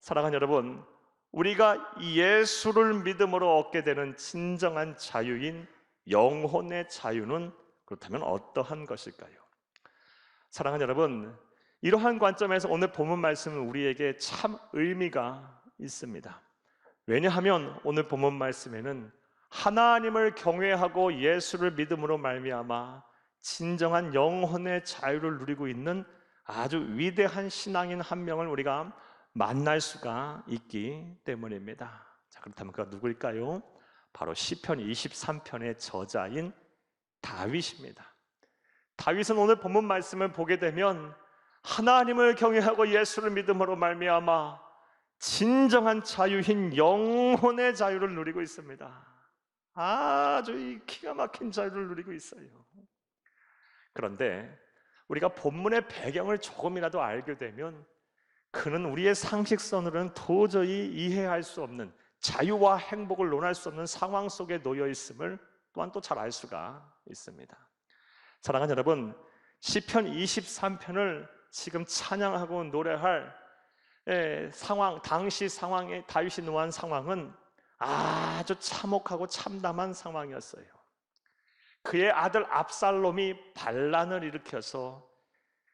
사랑하는 여러분, 우리가 예수를 믿음으로 얻게 되는 진정한 자유인 영혼의 자유는 그렇다면 어떠한 것일까요? 사랑하는 여러분, 이러한 관점에서 오늘 본문 말씀은 우리에게 참 의미가 있습니다. 왜냐하면 오늘 본문 말씀에는 하나님을 경외하고 예수를 믿음으로 말미암아 진정한 영혼의 자유를 누리고 있는 아주 위대한 신앙인 한 명을 우리가 만날 수가 있기 때문입니다. 자, 그렇다면 그가 누구일까요? 바로 시편 23편의 저자인 다윗입니다. 다윗은 오늘 본문 말씀을 보게 되면 하나님을 경외하고 예수를 믿음으로 말미암아 진정한 자유인 영혼의 자유를 누리고 있습니다. 아주 이 기가 막힌 자유를 누리고 있어요. 그런데 우리가 본문의 배경을 조금이라도 알게 되면 그는 우리의 상식선으로는 도저히 이해할 수 없는, 자유와 행복을 논할 수 없는 상황 속에 놓여 있음을 또한 또 잘 알 수가 있습니다. 사랑하는 여러분, 시편 23편을 지금 찬양하고 노래할 상황, 당시 상황에 다윗이 놓은 상황은 아주 참혹하고 참담한 상황이었어요. 그의 아들 압살롬이 반란을 일으켜서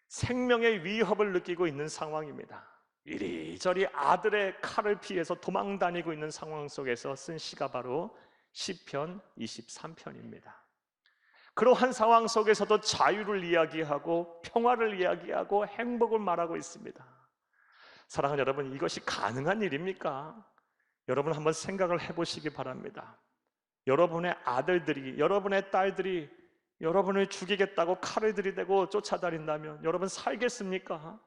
생명의 위협을 느끼고 있는 상황입니다. 이리저리 아들의 칼을 피해서 도망다니고 있는 상황 속에서 쓴 시가 바로 시편 23편입니다. 그러한 상황 속에서도 자유를 이야기하고 평화를 이야기하고 행복을 말하고 있습니다. 사랑하는 여러분, 이것이 가능한 일입니까? 여러분 한번 생각을 해보시기 바랍니다. 여러분의 아들들이, 여러분의 딸들이 여러분을 죽이겠다고 칼을 들이대고 쫓아다닌다면 여러분 살겠습니까?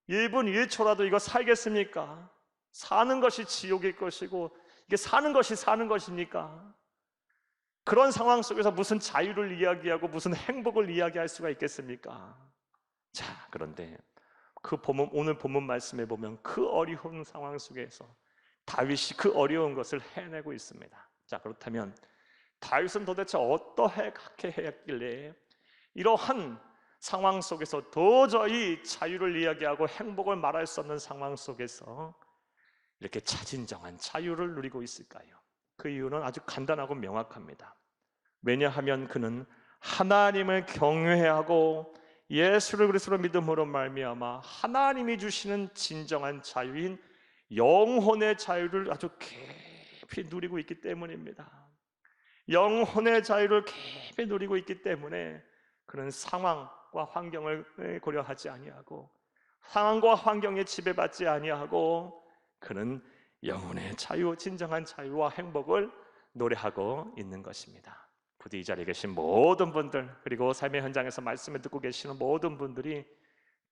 1분 1초라도 이거 살겠습니까? 사는 것이 지옥일 것이고 이게 사는 것이 사는 것입니까? 그런 상황 속에서 무슨 자유를 이야기하고 무슨 행복을 이야기할 수가 있겠습니까? 자, 그런데 오늘 본문 말씀에 보면 그 어려운 상황 속에서 다윗이 그 어려운 것을 해내고 있습니다. 자, 그렇다면 다윗은 도대체 어떻게 했길래 이러한 상황 속에서 도저히 자유를 이야기하고 행복을 말할 수 없는 상황 속에서 이렇게 자진정한 자유를 누리고 있을까요? 그 이유는 아주 간단하고 명확합니다. 왜냐하면 그는 하나님을 경외하고 예수를 그리스도로 믿음으로 말미암아 하나님이 주시는 진정한 자유인 영혼의 자유를 아주 깊이 누리고 있기 때문입니다. 영혼의 자유를 깊이 누리고 있기 때문에 그는 상황과 환경을 고려하지 아니하고 상황과 환경에 지배받지 아니하고 그는 영혼의 자유, 진정한 자유와 행복을 노래하고 있는 것입니다. 부디 이 자리에 계신 모든 분들, 그리고 삶의 현장에서 말씀을 듣고 계시는 모든 분들이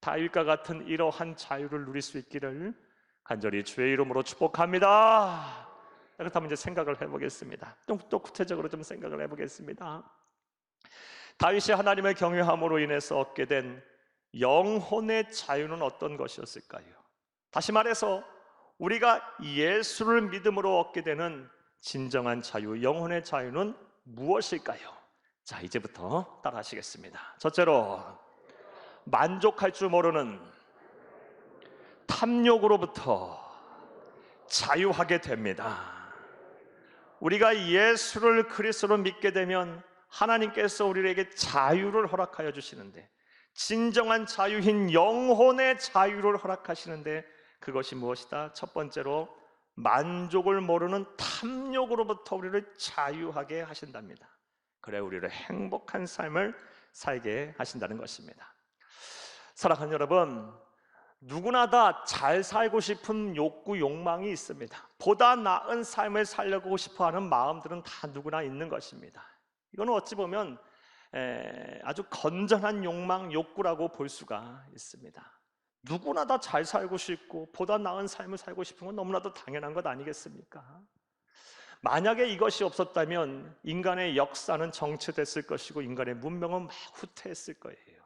다윗과 같은 이러한 자유를 누릴 수 있기를 간절히 주의 이름으로 축복합니다. 그렇다면 이제 생각을 해보겠습니다. 또 구체적으로 좀 생각을 해보겠습니다. 다윗이 하나님을 경외함으로 인해서 얻게 된 영혼의 자유는 어떤 것이었을까요? 다시 말해서 우리가 예수를 믿음으로 얻게 되는 진정한 자유, 영혼의 자유는 무엇일까요? 자, 이제부터 따라 하시겠습니다. 첫째로, 만족할 줄 모르는 탐욕으로부터 자유하게 됩니다. 우리가 예수를 그리스도로 믿게 되면 하나님께서 우리에게 자유를 허락하여 주시는데, 진정한 자유인 영혼의 자유를 허락하시는데 그것이 무엇이다? 첫 번째로 만족을 모르는 탐욕으로부터 우리를 자유하게 하신답니다. 그래 우리를 행복한 삶을 살게 하신다는 것입니다. 사랑하는 여러분, 누구나 다 잘 살고 싶은 욕구, 욕망이 있습니다. 보다 나은 삶을 살려고 싶어하는 마음들은 다 누구나 있는 것입니다. 이건 어찌 보면 아주 건전한 욕망, 욕구라고 볼 수가 있습니다. 누구나 다 잘 살고 싶고 보다 나은 삶을 살고 싶은 건 너무나도 당연한 것 아니겠습니까? 만약에 이것이 없었다면 인간의 역사는 정체됐을 것이고 인간의 문명은 막 후퇴했을 거예요.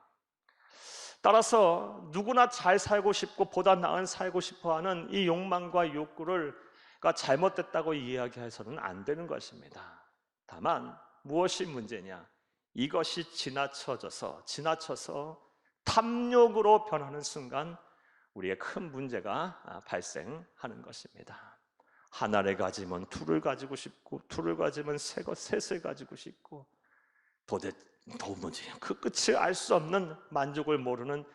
따라서 누구나 잘 살고 싶고 보다 나은 살고 싶어하는 이 욕망과 욕구가 잘못됐다고 이야기해서는 안 되는 것입니다. 다만 무엇이 문제냐? 이것이 지나쳐서 탐욕으로 변하는 순간 우리의 큰 문제가 발생하는 것입니다. 하나를 가지면 둘을 가지고 싶고, 둘을 가지면 셋을 가지고 싶고, 도무지 그 끝을 알 수 없는 만족을 모르는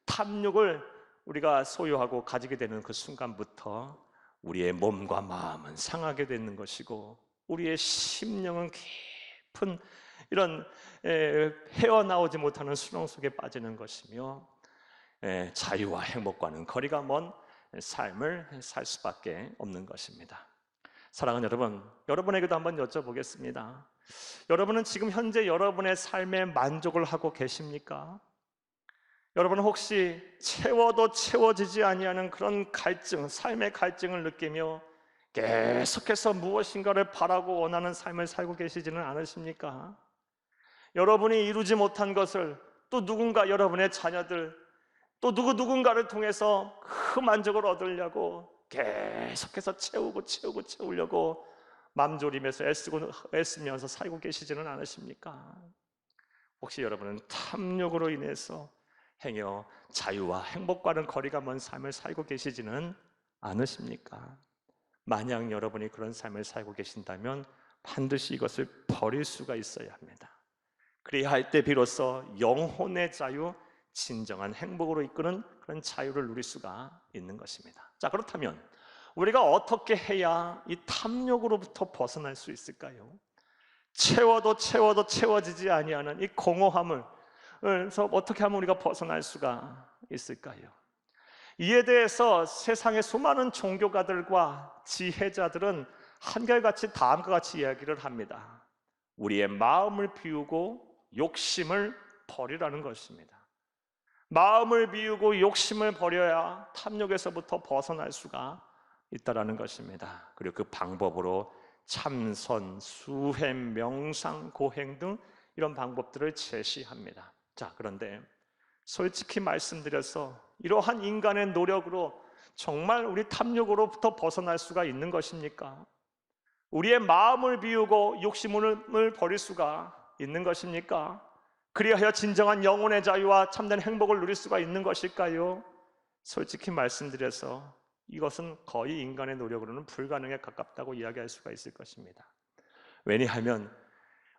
탐욕을 우리가 소유하고 가지게 되는 그 순간부터 우리의 몸과 마음은 상하게 되는 것이고, 우리의 심령은 깊은 이런 헤어나오지 못하는 수렁 속에 빠지는 것이며, 자유와 행복과는 거리가 먼 삶을 살 수밖에 없는 것입니다. 사랑하는 여러분, 여러분에게도 한번 여쭤보겠습니다. 여러분은 지금 현재 여러분의 삶에 만족을 하고 계십니까? 여러분은 혹시 채워도 채워지지 아니하는 그런 갈증, 삶의 갈증을 느끼며 계속해서 무엇인가를 바라고 원하는 삶을 살고 계시지는 않으십니까? 여러분이 이루지 못한 것을 또 누군가, 여러분의 자녀들, 또 누군가를 통해서 그 만족을 얻으려고 계속해서 채우려고 맘졸이면서 애쓰면서 살고 계시지는 않으십니까? 혹시 여러분은 탐욕으로 인해서 행여 자유와 행복과는 거리가 먼 삶을 살고 계시지는 않으십니까? 만약 여러분이 그런 삶을 살고 계신다면 반드시 이것을 버릴 수가 있어야 합니다. 그래야 할 때 비로소 영혼의 자유, 진정한 행복으로 이끄는 그런 자유를 누릴 수가 있는 것입니다. 자, 그렇다면 우리가 어떻게 해야 이 탐욕으로부터 벗어날 수 있을까요? 채워도 채워지지 아니하는 이 공허함을 어떻게 하면 우리가 벗어날 수가 있을까요? 이에 대해서 세상의 수많은 종교가들과 지혜자들은 한결같이 다음과 같이 이야기를 합니다. 우리의 마음을 비우고 욕심을 버리라는 것입니다. 마음을 비우고 욕심을 버려야 탐욕에서부터 벗어날 수가 있다라는 것입니다. 그리고 그 방법으로 참선, 수행, 명상, 고행 등 이런 방법들을 제시합니다. 자, 그런데 솔직히 말씀드려서 이러한 인간의 노력으로 정말 우리 탐욕으로부터 벗어날 수가 있는 것입니까? 우리의 마음을 비우고 욕심을 버릴 수가 있는 것입니까? 그리하여 진정한 영혼의 자유와 참된 행복을 누릴 수가 있는 것일까요? 솔직히 말씀드려서 이것은 거의 인간의 노력으로는 불가능에 가깝다고 이야기할 수가 있을 것입니다. 왜냐하면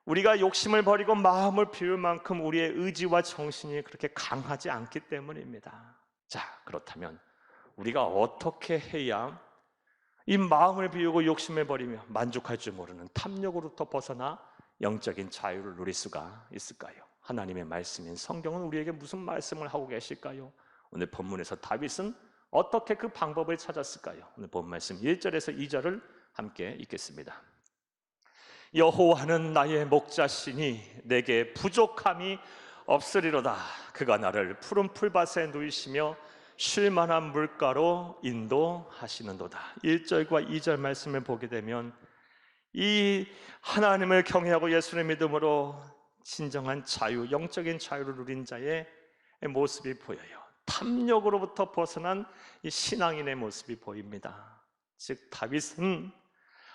우리가 욕심을 버리고 마음을 비울 만큼 우리의 의지와 정신이 그렇게 강하지 않기 때문입니다. 자, 그렇다면 우리가 어떻게 해야 이 마음을 비우고 욕심을 버리며 만족할 줄 모르는 탐욕으로부터 벗어나 영적인 자유를 누릴 수가 있을까요? 하나님의 말씀인 성경은 우리에게 무슨 말씀을 하고 계실까요? 오늘 본문에서 다윗은 어떻게 그 방법을 찾았을까요? 오늘 본 말씀 1절에서 2절을 함께 읽겠습니다. 여호와는 나의 목자시니 내게 부족함이 없으리로다. 그가 나를 푸른 풀밭에 누이시며 쉴 만한 물가로 인도하시는도다. 1절과 2절 말씀을 보게 되면 이 하나님을 경외하고 예수를 믿음으로 진정한 자유, 영적인 자유를 누린 자의 모습이 보여요. 탐욕으로부터 벗어난 이 신앙인의 모습이 보입니다. 즉 다윗은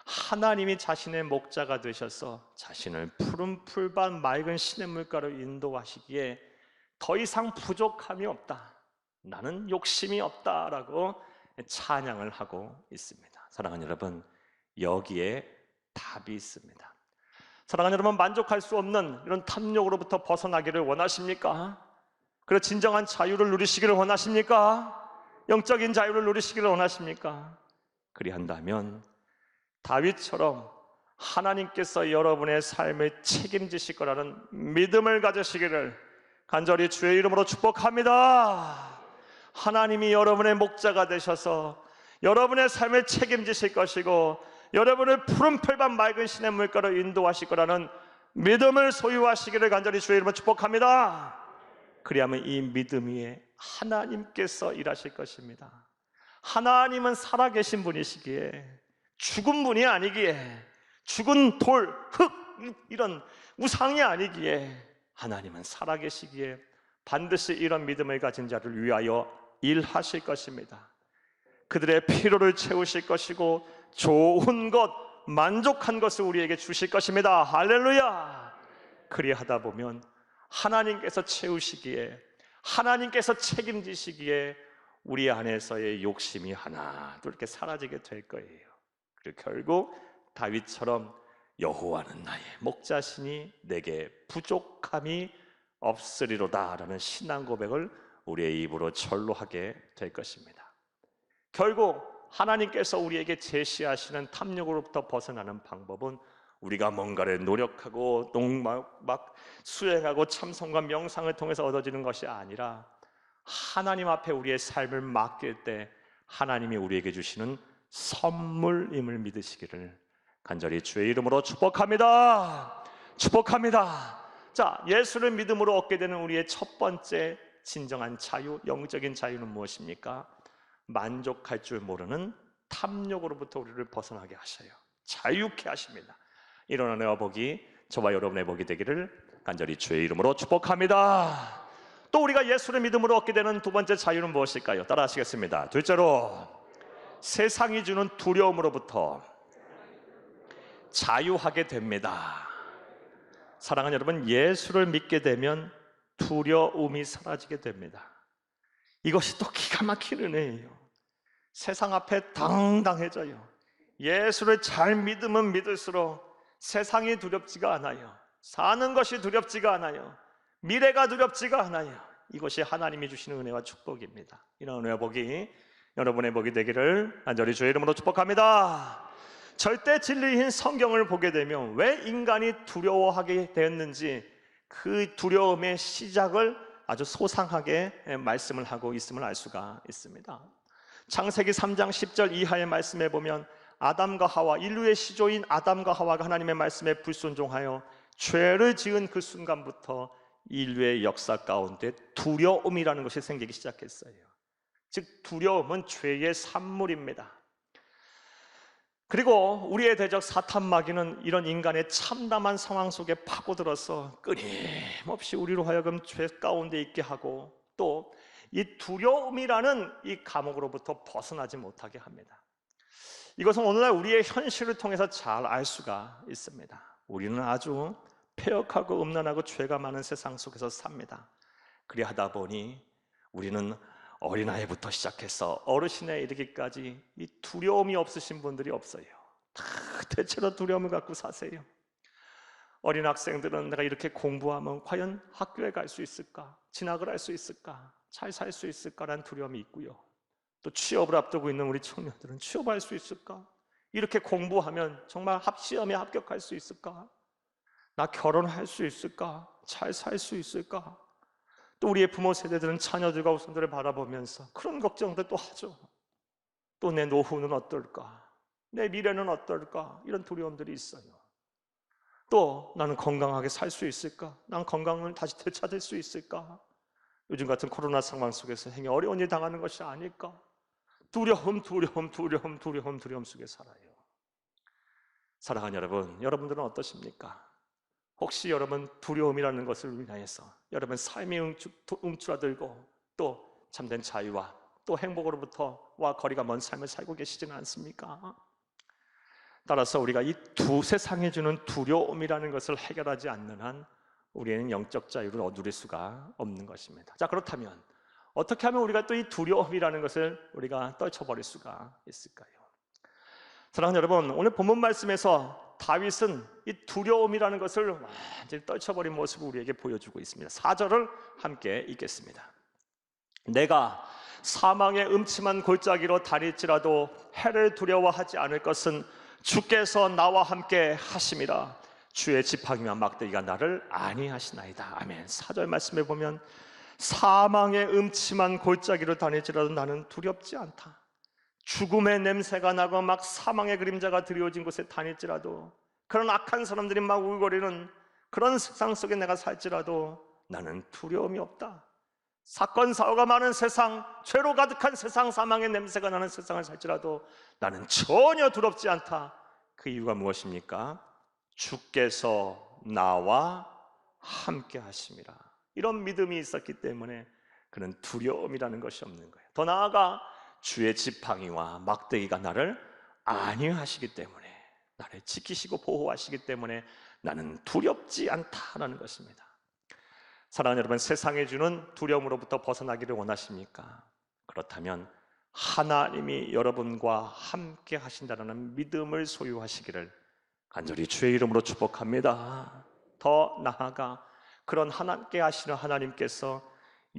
하나님이 자신의 목자가 되셔서 자신을 푸른 풀밭 맑은 시냇물가로 인도하시기에 더 이상 부족함이 없다, 나는 욕심이 없다라고 찬양을 하고 있습니다. 사랑하는 여러분, 여기에 답이 있습니다. 사랑하는 여러분, 만족할 수 없는 이런 탐욕으로부터 벗어나기를 원하십니까? 그리고 진정한 자유를 누리시기를 원하십니까? 영적인 자유를 누리시기를 원하십니까? 그리한다면 다윗처럼 하나님께서 여러분의 삶을 책임지실 거라는 믿음을 가지시기를 간절히 주의 이름으로 축복합니다. 하나님이 여러분의 목자가 되셔서 여러분의 삶을 책임지실 것이고 여러분을 푸른 풀밭 맑은 시냇물가로 인도하실 거라는 믿음을 소유하시기를 간절히 주의 이름으로 축복합니다. 그리하면 이 믿음 위에 하나님께서 일하실 것입니다. 하나님은 살아계신 분이시기에 죽은 분이 아니기에, 죽은 돌, 흙 이런 우상이 아니기에 하나님은 살아계시기에 반드시 이런 믿음을 가진 자를 위하여 일하실 것입니다. 그들의 필요를 채우실 것이고 좋은 것, 만족한 것을 우리에게 주실 것입니다. 할렐루야! 그리하다 보면 하나님께서 채우시기에, 하나님께서 책임지시기에 우리 안에서의 욕심이 하나도 이렇게 사라지게 될 거예요. 그리고 결국 다윗처럼 여호와는 나의 목자시니 내게 부족함이 없으리로다라는 신앙 고백을 우리의 입으로 절로 하게 될 것입니다. 결국 하나님께서 우리에게 제시하시는 탐욕으로부터 벗어나는 방법은 우리가 뭔가를 노력하고 막 수행하고 참선과 명상을 통해서 얻어지는 것이 아니라 하나님 앞에 우리의 삶을 맡길 때 하나님이 우리에게 주시는 선물임을 믿으시기를 간절히 주의 이름으로 축복합니다. 축복합니다. 자, 예수를 믿음으로 얻게 되는 우리의 첫 번째 진정한 자유, 영적인 자유는 무엇입니까? 만족할 줄 모르는 탐욕으로부터 우리를 벗어나게 하셔요. 자유케 하십니다. 이런 은혜와 복이 저와 여러분의 복이 되기를 간절히 주의 이름으로 축복합니다. 또 우리가 예수를 믿음으로 얻게 되는 두 번째 자유는 무엇일까요? 따라 하시겠습니다. 둘째로 세상이 주는 두려움으로부터 자유하게 됩니다. 사랑하는 여러분, 예수를 믿게 되면 두려움이 사라지게 됩니다. 이것이 또 기가 막힌 은혜예요. 세상 앞에 당당해져요. 예수를 잘 믿으면 믿을수록 세상이 두렵지가 않아요. 사는 것이 두렵지가 않아요. 미래가 두렵지가 않아요. 이것이 하나님이 주시는 은혜와 축복입니다. 이런 은혜와 복이 여러분의 복이 되기를 간절히 주의 이름으로 축복합니다. 절대 진리인 성경을 보게 되면 왜 인간이 두려워하게 되었는지 그 두려움의 시작을 아주 소상하게 말씀을 하고 있음을 알 수가 있습니다. 창세기 3장 10절 이하의 말씀에 보면 아담과 하와, 인류의 시조인 아담과 하와가 하나님의 말씀에 불순종하여 죄를 지은 그 순간부터 인류의 역사 가운데 두려움이라는 것이 생기기 시작했어요. 즉 두려움은 죄의 산물입니다. 그리고 우리의 대적 사탄 마귀는 이런 인간의 참담한 상황 속에 파고들어서 끊임없이 우리로 하여금 죄 가운데 있게 하고 또 이 두려움이라는 이 감옥으로부터 벗어나지 못하게 합니다. 이것은 오늘날 우리의 현실을 통해서 잘 알 수가 있습니다. 우리는 아주 폐역하고 음란하고 죄가 많은 세상 속에서 삽니다. 그리하다 보니 우리는 어린아이부터 시작해서 어르신에 이르기까지 이 두려움이 없으신 분들이 없어요. 다 대체로 두려움을 갖고 사세요. 어린 학생들은 내가 이렇게 공부하면 과연 학교에 갈 수 있을까? 진학을 할 수 있을까? 잘 살 수 있을까라는 두려움이 있고요. 또 취업을 앞두고 있는 우리 청년들은 취업할 수 있을까? 이렇게 공부하면 정말 시험에 합격할 수 있을까? 나 결혼할 수 있을까? 잘 살 수 있을까? 또 우리의 부모 세대들은 자녀들과 후손들을 바라보면서 그런 걱정들 또 하죠. 또 내 노후는 어떨까? 내 미래는 어떨까? 이런 두려움들이 있어요. 또 나는 건강하게 살 수 있을까? 난 건강을 다시 되찾을 수 있을까? 요즘 같은 코로나 상황 속에서 행여 어려운 일 당하는 것이 아닐까? 두려움 속에 살아요. 사랑하는 여러분, 여러분들은 어떠십니까? 혹시 여러분 두려움이라는 것을 위하여서 여러분 삶이 움츠러들고 또 참된 자유와 또 행복으로부터와 거리가 먼 삶을 살고 계시지는 않습니까? 따라서 우리가 이 두 세상에 주는 두려움이라는 것을 해결하지 않는 한 우리는 영적 자유를 얻을 수가 없는 것입니다. 자, 그렇다면 어떻게 하면 우리가 또 이 두려움이라는 것을 우리가 떨쳐버릴 수가 있을까요? 사랑하는 여러분, 오늘 본문 말씀에서 다윗은 이 두려움이라는 것을 완전히 떨쳐버린 모습을 우리에게 보여주고 있습니다. 4절을 함께 읽겠습니다. 내가 사망의 음침한 골짜기로 다닐지라도 해를 두려워하지 않을 것은 주께서 나와 함께 하심이라. 주의 지팡이와 막대기가 나를 안위하시나이다. 아멘. 4절 말씀에 보면 사망의 음침한 골짜기로 다닐지라도 나는 두렵지 않다. 죽음의 냄새가 나고 막 사망의 그림자가 드리워진 곳에 다닐지라도 그런 악한 사람들이 막 울거리는 그런 세상 속에 내가 살지라도 나는 두려움이 없다. 사건 사고가 많은 세상, 죄로 가득한 세상, 사망의 냄새가 나는 세상을 살지라도 나는 전혀 두렵지 않다. 그 이유가 무엇입니까? 주께서 나와 함께 하심이라. 이런 믿음이 있었기 때문에 그는 두려움이라는 것이 없는 거예요. 더 나아가 주의 지팡이와 막대기가 나를 안위하시기 때문에, 나를 지키시고 보호하시기 때문에 나는 두렵지 않다라는 것입니다. 사랑하는 여러분, 세상에 주는 두려움으로부터 벗어나기를 원하십니까? 그렇다면 하나님이 여러분과 함께 하신다는 믿음을 소유하시기를 간절히 주의 이름으로 축복합니다. 더 나아가 그런 함께 하시는 하나님께서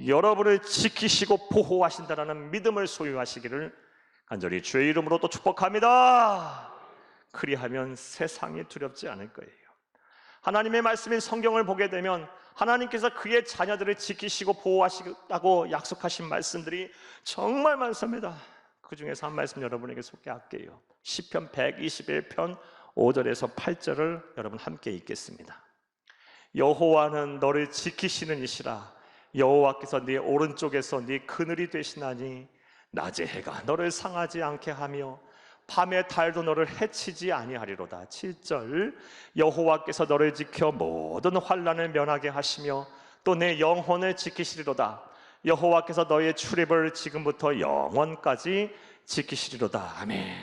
여러분을 지키시고 보호하신다는 믿음을 소유하시기를 간절히 주의 이름으로 또 축복합니다. 그리하면 세상이 두렵지 않을 거예요. 하나님의 말씀인 성경을 보게 되면 하나님께서 그의 자녀들을 지키시고 보호하시겠다고 약속하신 말씀들이 정말 많습니다. 그 중에서 한 말씀 여러분에게 소개할게요. 시편 121편 5절에서 8절을 여러분 함께 읽겠습니다. 여호와는 너를 지키시는 이시라. 여호와께서 네 오른쪽에서 네 그늘이 되시나니 낮의 해가 너를 상하지 않게 하며 밤의 달도 너를 해치지 아니하리로다. 7절 여호와께서 너를 지켜 모든 환난을 면하게 하시며 또 내 영혼을 지키시리로다. 여호와께서 너의 출입을 지금부터 영원까지 지키시리로다. 아멘.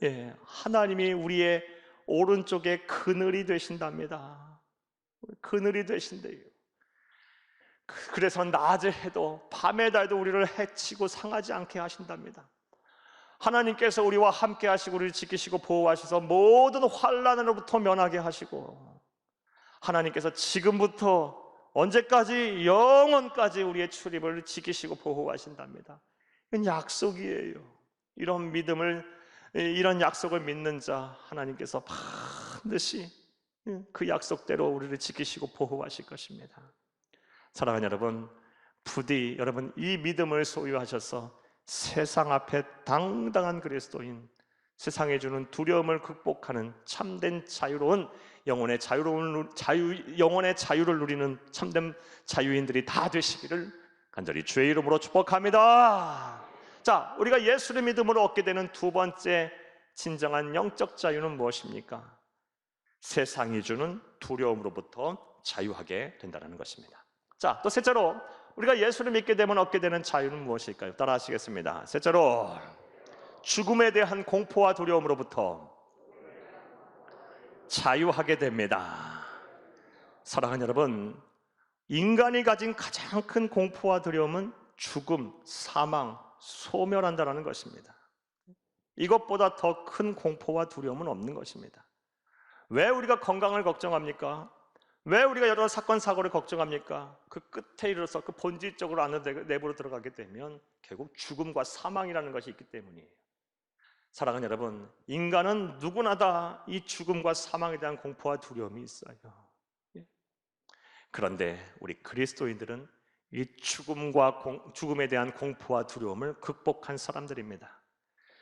예, 하나님이 우리의 오른쪽에 그늘이 되신답니다. 그늘이 되신대요. 그래서 낮의 해도 밤의 달도 우리를 해치고 상하지 않게 하신답니다. 하나님께서 우리와 함께 하시고 우리를 지키시고 보호하셔서 모든 환난으로부터 면하게 하시고 하나님께서 지금부터 언제까지 영원까지 우리의 출입을 지키시고 보호하신답니다. 이건 약속이에요. 이런 믿음을 이런 약속을 믿는 자 하나님께서 반드시 그 약속대로 우리를 지키시고 보호하실 것입니다. 사랑하는 여러분, 부디 여러분 이 믿음을 소유하셔서 세상 앞에 당당한 그리스도인, 세상에 주는 두려움을 극복하는 참된 자유로운 영혼의 자유를 누리는 참된 자유인들이 다 되시기를 간절히 주의 이름으로 축복합니다. 자, 우리가 예수를 믿음으로 얻게 되는 두 번째 진정한 영적 자유는 무엇입니까? 세상이 주는 두려움으로부터 자유하게 된다는 것입니다. 자, 또 셋째로 우리가 예수를 믿게 되면 얻게 되는 자유는 무엇일까요? 따라 하시겠습니다. 셋째로 죽음에 대한 공포와 두려움으로부터 자유하게 됩니다. 사랑하는 여러분, 인간이 가진 가장 큰 공포와 두려움은 죽음, 사망, 소멸한다는 것입니다. 이것보다 더 큰 공포와 두려움은 없는 것입니다. 왜 우리가 건강을 걱정합니까? 왜 우리가 여러 사건 사고를 걱정합니까? 그 끝에 이르러서 그 본질적으로 안으로 내부로 들어가게 되면 결국 죽음과 사망이라는 것이 있기 때문이에요. 사랑하는 여러분, 인간은 누구나 다 이 죽음과 사망에 대한 공포와 두려움이 있어요. 그런데 우리 그리스도인들은 이 죽음에 대한 공포와 두려움을 극복한 사람들입니다.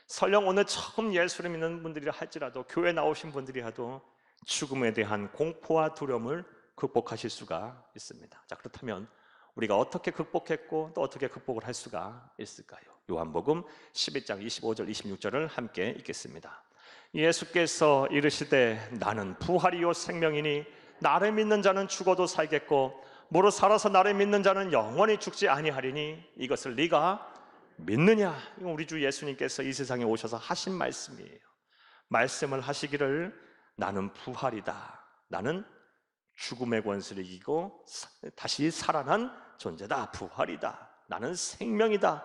설령 오늘 처음 예수를 믿는 분들이라 할지라도, 교회 나오신 분들이라도 죽음에 대한 공포와 두려움을 극복하실 수가 있습니다. 자, 그렇다면 우리가 어떻게 극복했고 또 어떻게 극복을 할 수가 있을까요? 요한복음 11장 25절 26절을 함께 읽겠습니다. 예수께서 이르시되 나는 부활이요 생명이니 나를 믿는 자는 죽어도 살겠고 무릇 살아서 나를 믿는 자는 영원히 죽지 아니하리니 이것을 네가 믿느냐? 이건 우리 주 예수님께서 이 세상에 오셔서 하신 말씀이에요. 말씀을 하시기를 나는 부활이다. 나는 죽음의 권세를 이기고 다시 살아난 존재다. 부활이다. 나는 생명이다.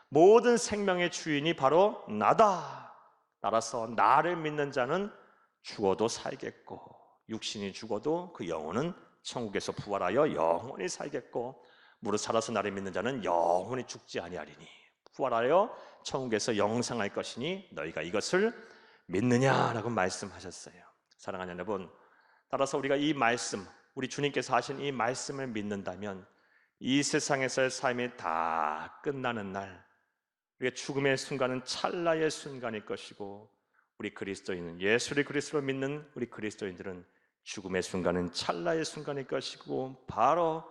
모든 생명의 주인이 바로 나다. 따라서 나를 믿는 자는 죽어도 살겠고 육신이 죽어도 그 영혼은 천국에서 부활하여 영원히 살겠고 무릇 살아서 나를 믿는 자는 영원히 죽지 아니하리니 부활하여 천국에서 영생할 것이니 너희가 이것을 믿느냐라고 말씀하셨어요. 사랑하는 여러분, 따라서 우리가 이 말씀, 우리 주님께서 하신 이 말씀을 믿는다면 이 세상에서의 삶이 다 끝나는 날, 우리가 죽음의 순간은 찰나의 순간일 것이고 우리 그리스도인은 예수를 그리스도로 믿는 우리 그리스도인들은 죽음의 순간은 찰나의 순간일 것이고 바로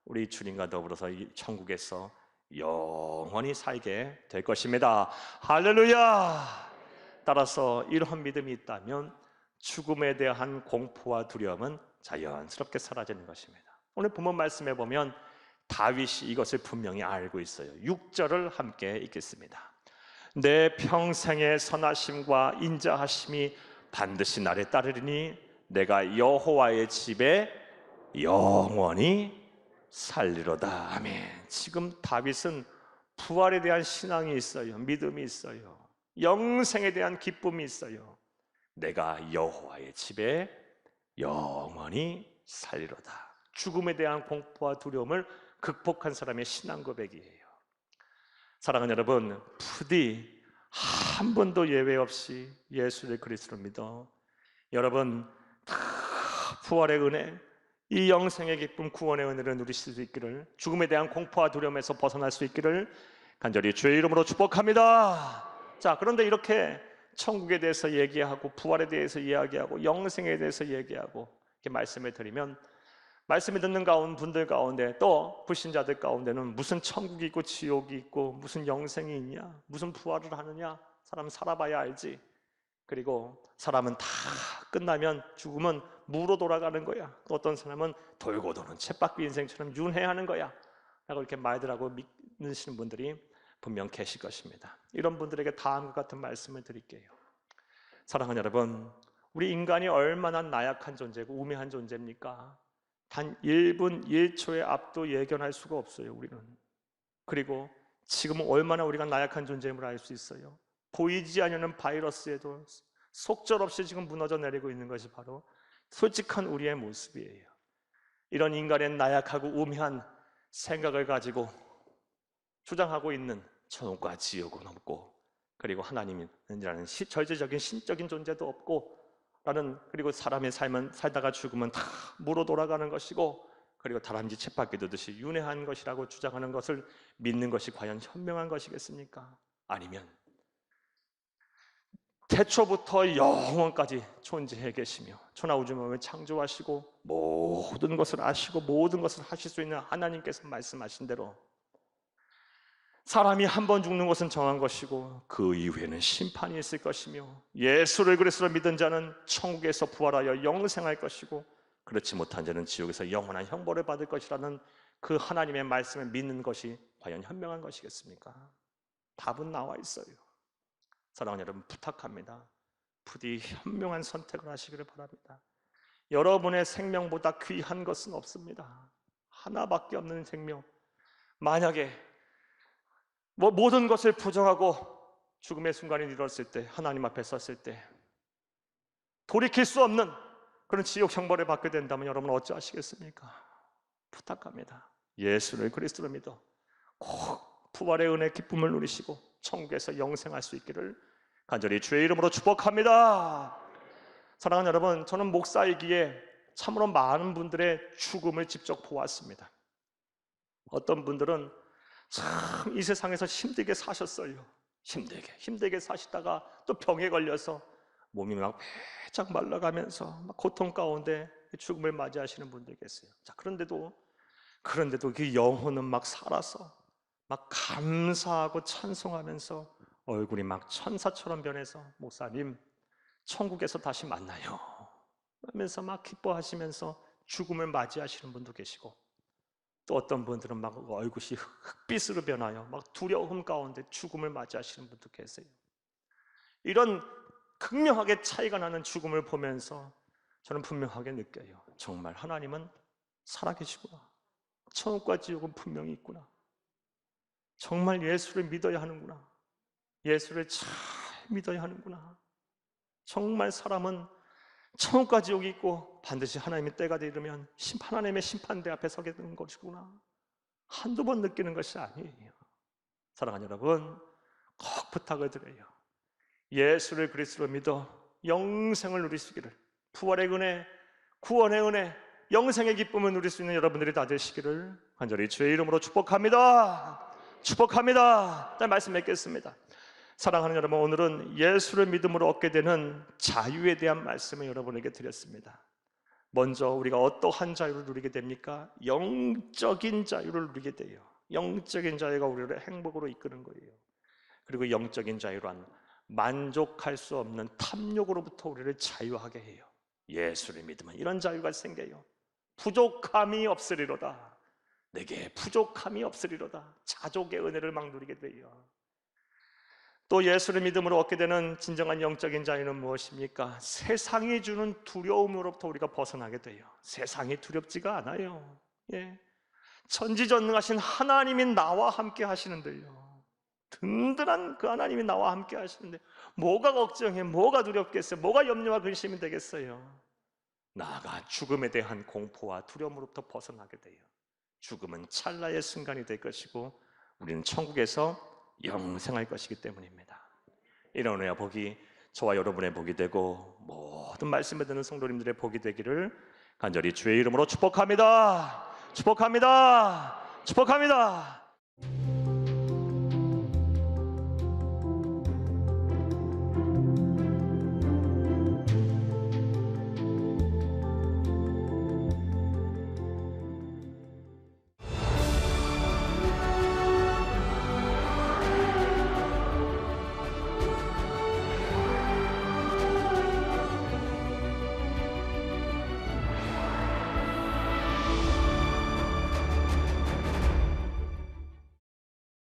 우리 주님과 더불어서 이 천국에서 영원히 살게 될 것입니다. 할렐루야! 따라서 이러한 믿음이 있다면 죽음에 대한 공포와 두려움은 자연스럽게 사라지는 것입니다. 오늘 본문 말씀에 보면 다윗이 이것을 분명히 알고 있어요. 6절을 함께 읽겠습니다. 내 평생의 선하심과 인자하심이 반드시 나를 따르리니 내가 여호와의 집에 영원히 살리로다. 아멘. 지금 다윗은 부활에 대한 신앙이 있어요. 믿음이 있어요. 영생에 대한 기쁨이 있어요. 내가 여호와의 집에 영원히 살리로다. 죽음에 대한 공포와 두려움을 극복한 사람의 신앙 고백이에요. 사랑하는 여러분, 부디 한 번도 예외 없이 예수를 그리스도로 믿어 여러분 다 부활의 은혜, 이 영생의 기쁨, 구원의 은혜를 누리실 수 있기를, 죽음에 대한 공포와 두려움에서 벗어날 수 있기를 간절히 주의 이름으로 축복합니다. 자, 그런데 이렇게 천국에 대해서 얘기하고 부활에 대해서 이야기하고 영생에 대해서 얘기하고 이렇게 말씀을 드리면, 말씀을 듣는 분들 가운데 또 불신자들 가운데는 무슨 천국이 있고 지옥이 있고 무슨 영생이 있냐, 무슨 부활을 하느냐, 사람 살아봐야 알지, 그리고 사람은 다 끝나면 죽으면 무로 돌아가는 거야, 또 어떤 사람은 돌고 도는 쳇바퀴 인생처럼 윤회하는 거야 라고 이렇게 말들 하고 믿으시는 분들이 분명 계실 것입니다. 이런 분들에게 다음과 같은 말씀을 드릴게요. 사랑하는 여러분, 우리 인간이 얼마나 나약한 존재고 우매한 존재입니까? 단 1분 1초의 앞도 예견할 수가 없어요, 우리는. 그리고 지금 얼마나 우리가 나약한 존재임을 알 수 있어요. 보이지 않는 바이러스에도 속절없이 지금 무너져 내리고 있는 것이 바로 솔직한 우리의 모습이에요. 이런 인간의 나약하고 우매한 생각을 가지고 주장하고 있는 천국과 지옥은 없고, 그리고 하나님이라는 절대적인 신적인 존재도 없고, 그리고 사람의 삶은 살다가 죽으면 다 무로 돌아가는 것이고, 그리고 다람쥐 쳇바퀴 두듯이 윤회한 것이라고 주장하는 것을 믿는 것이 과연 현명한 것이겠습니까? 아니면 태초부터 영원까지 존재해 계시며 천하우주만을 창조하시고 모든 것을 아시고 모든 것을 하실 수 있는 하나님께서 말씀하신 대로 사람이 한 번 죽는 것은 정한 것이고 그 이후에는 심판이 있을 것이며 예수를 그리스도로 믿은 자는 천국에서 부활하여 영생할 것이고 그렇지 못한 자는 지옥에서 영원한 형벌을 받을 것이라는 그 하나님의 말씀을 믿는 것이 과연 현명한 것이겠습니까? 답은 나와 있어요. 사랑하는 여러분, 부탁합니다. 부디 현명한 선택을 하시기를 바랍니다. 여러분의 생명보다 귀한 것은 없습니다. 하나밖에 없는 생명. 만약에 모든 것을 부정하고 죽음의 순간이 이뤘을 때, 하나님 앞에 섰을 때 돌이킬 수 없는 그런 지옥 형벌을 받게 된다면 여러분 어찌하시겠습니까? 부탁합니다. 예수를 그리스도로 믿어 꼭 부활의 은혜 기쁨을 누리시고 천국에서 영생할 수 있기를 간절히 주의 이름으로 축복합니다. 사랑하는 여러분, 저는 목사이기에 참으로 많은 분들의 죽음을 직접 보았습니다. 어떤 분들은 참 이 세상에서 힘들게 사셨어요. 힘들게 사시다가 또 병에 걸려서 몸이 막 배짝 말라가면서 막 고통 가운데 죽음을 맞이하시는 분들이 계세요. 자, 그런데도 그 영혼은 막 살아서 막 감사하고 찬송하면서 얼굴이 막 천사처럼 변해서 목사님 천국에서 다시 만나요 하면서 막 기뻐하시면서 죽음을 맞이하시는 분도 계시고, 또 어떤 분들은 막 얼굴이 흑빛으로 변하여 막 두려움 가운데 죽음을 맞이하시는 분도 계세요. 이런 극명하게 차이가 나는 죽음을 보면서 저는 분명하게 느껴요. 정말 하나님은 살아계시구나. 천국과 지옥은 분명히 있구나. 정말 예수를 믿어야 하는구나. 예수를 잘 믿어야 하는구나. 정말 사람은 천국과 지옥이 있고 반드시 하나님의 때가 되면 하나님의 심판대 앞에 서게 되는 것이구나. 한두 번 느끼는 것이 아니에요. 사랑하는 여러분, 꼭 부탁을 드려요. 예수를 그리스도로 믿어 영생을 누리시기를, 부활의 은혜, 구원의 은혜, 영생의 기쁨을 누릴 수 있는 여러분들이 다 되시기를 간절히 주의 이름으로 축복합니다. 축복합니다. 자, 말씀 맺겠습니다. 사랑하는 여러분, 오늘은 예수를 믿음으로 얻게 되는 자유에 대한 말씀을 여러분에게 드렸습니다. 먼저 우리가 어떠한 자유를 누리게 됩니까? 영적인 자유를 누리게 돼요. 영적인 자유가 우리를 행복으로 이끄는 거예요. 그리고 영적인 자유란 만족할 수 없는 탐욕으로부터 우리를 자유하게 해요. 예수를 믿으면 이런 자유가 생겨요. 부족함이 없으리로다. 내게 부족함이 없으리로다. 자족의 은혜를 막 누리게 돼요. 또 예수를 믿음으로 얻게 되는 진정한 영적인 자유는 무엇입니까? 세상이 주는 두려움으로부터 우리가 벗어나게 돼요. 세상이 두렵지가 않아요. 예. 전지전능하신 하나님이 나와 함께 하시는데요. 든든한 그 하나님이 나와 함께 하시는데 뭐가 걱정해, 뭐가 두렵겠어요, 뭐가 염려와 근심이 되겠어요. 나아가 죽음에 대한 공포와 두려움으로부터 벗어나게 돼요. 죽음은 찰나의 순간이 될 것이고 우리는 천국에서 영생할 것이기 때문입니다. 이런 은혜와 복이 저와 여러분의 복이 되고 모든 말씀을 듣는 성도님들의 복이 되기를 간절히 주의 이름으로 축복합니다. 축복합니다. 축복합니다.